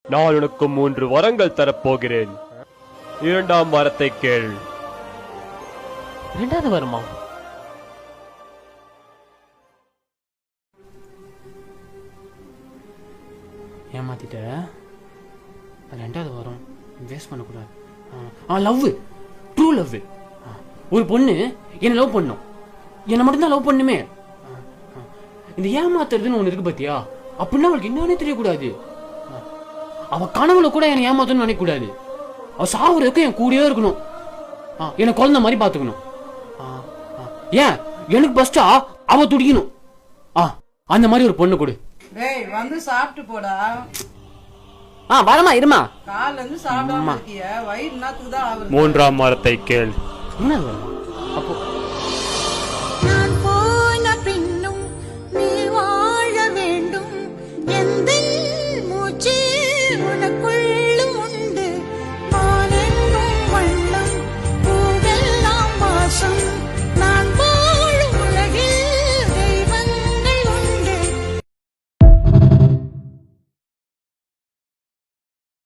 நான் உனக்கு 3 வரங்கள் தரப்போகிறேன். 2ஆம் வரத்தை கேள். 2வது வரமா? ஏமாத்திட்ட. 2வது வரும் வேஸ்ட் பண்ணக்கூடாது. Love, true love. ஒரு பொண்ணு என்ன லவ் பண்ணும், என்ன மட்டும்தான் லவ் பண்ணுமே. இந்த ஏமாத்துறதுன்னு ஒண்ணு இருக்கு பாத்தியா, அப்படின்னா அவளுக்கு என்னன்னே தெரியக்கூடாது. அவ கனவுல கூட என்னை ஏமாத்தணும்னு நினைக்க கூடாது. அவ சாகுறதுக்கு என் கூடயே இருக்கணும், என்ன குழந்தை மாதிரி பாத்துக்கணும். ஏன் எனக்கு பஸ்டா அவ துடிக்கணும். அந்த மாதிரி ஒரு பொண்ணு கொடு. டேய் வந்து சாப்பிட்டு போடா. வரமா இருமா. காலைல இருந்து சாப்பிடாம இருக்கிய, வயிறு என்னத்துக்கு தான் ஆகுது? 3ஆம் வரத்தை கேள். என்ன